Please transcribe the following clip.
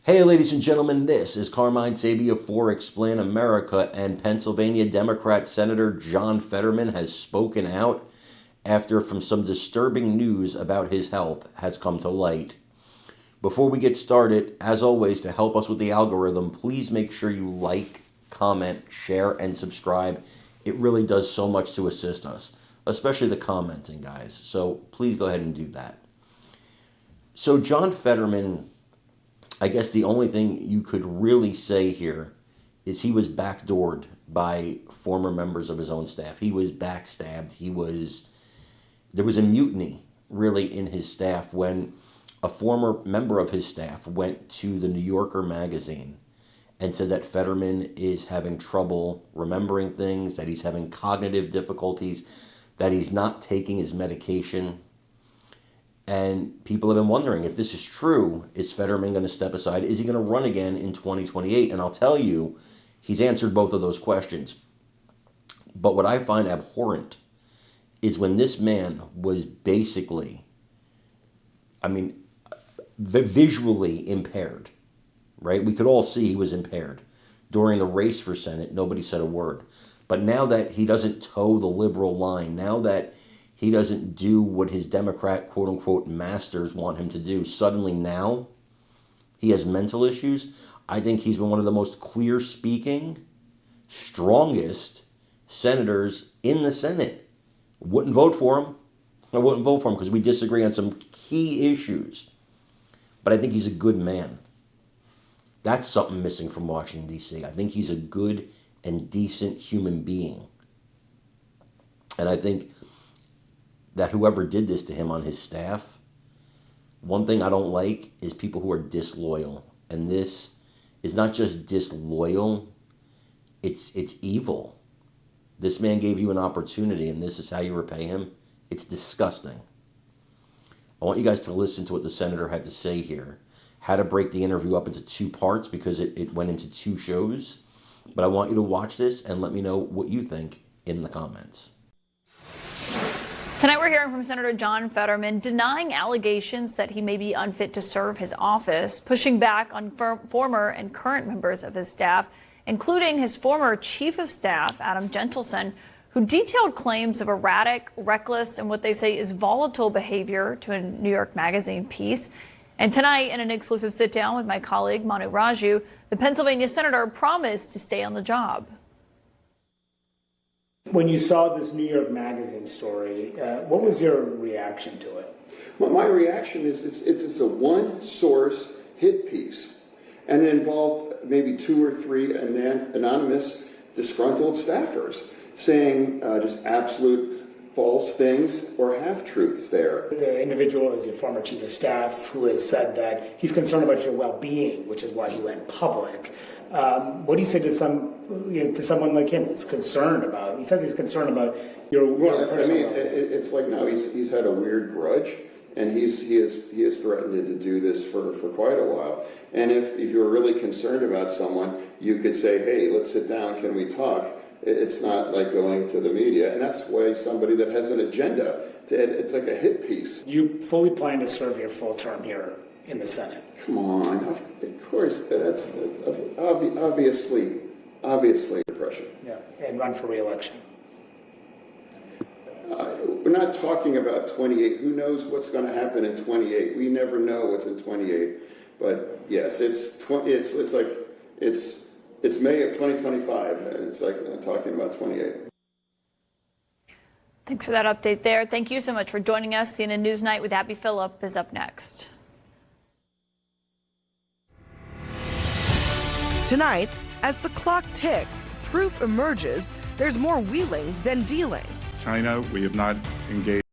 Hey, ladies and gentlemen, this is Carmine Sabia for Explain America, and Pennsylvania Democrat Senator John Fetterman has spoken out after some disturbing news about his health has come to light. Before we get started, as always, to help us with the algorithm, please make sure you like, comment, share, and subscribe. It really does so much to assist us, especially the commenting, guys. So please go ahead and do that. So John Fetterman, I guess the only thing you could really say here is he was backdoored by former members of his own staff. He was backstabbed. There was a mutiny, really, in his staff when a former member of his staff went to the New Yorker magazine and said that Fetterman is having trouble remembering things, that he's having cognitive difficulties, that he's not taking his medication. And people have been wondering, if this is true, is Fetterman going to step aside? Is he going to run again in 2028? And I'll tell you, he's answered both of those questions. But what I find abhorrent is when this man was basically, visually impaired, right? We could all see he was impaired. During the race for Senate, nobody said a word. But now that he doesn't toe the liberal line, now that he doesn't do what his Democrat quote-unquote masters want him to do, suddenly now he has mental issues. I think he's been one of the most clear-speaking, strongest senators in the Senate. Wouldn't vote for him. I wouldn't vote for him because we disagree on some key issues. But I think he's a good man. That's something missing from Washington, D.C. I think he's a good and decent human being. And I think that whoever did this to him on his staff, one thing I don't like is people who are disloyal. And this is not just disloyal, it's evil. This man gave you an opportunity and this is how you repay him. It's disgusting. I want you guys to listen to what the senator had to say here. Had to break the interview up into two parts because it went into two shows. But I want you to watch this and let me know what you think in the comments. Tonight we're hearing from Senator John Fetterman denying allegations that he may be unfit to serve his office, pushing back on former and current members of his staff, including his former chief of staff, Adam Gentleson, who detailed claims of erratic, reckless, and what they say is volatile behavior to a New York Magazine piece. And tonight, in an exclusive sit-down with my colleague Manu Raju, the Pennsylvania senator promised to stay on the job. When you saw this New York Magazine story, what was your reaction to it? Well, my reaction is it's a one-source hit piece, and it involved maybe two or three anonymous disgruntled staffers saying just absolute false things or half-truths there. The individual is a former chief of staff who has said that he's concerned about your well-being, which is why he went public. What do you say to someone like him who's concerned about? He says he's concerned about your personal. It's like no, he's had a weird grudge, and he has threatened to do this for quite a while. And if you're really concerned about someone, you could say, hey, let's sit down. Can we talk? It's not like going to the media, and that's why somebody that has an agenda, it's like a hit piece. You fully plan to serve your full term here in the Senate? Come on, of course, that's obviously depression. Yeah, and run for re-election. We're not talking about 28. Who knows what's going to happen in 28? We never know what's in 28. But yes, it's May of 2025. It's like talking about 28. Thanks for that update there. Thank you so much for joining us. CNN Newsnight with Abby Phillip is up next. Tonight, as the clock ticks, proof emerges there's more wheeling than dealing. China, we have not engaged.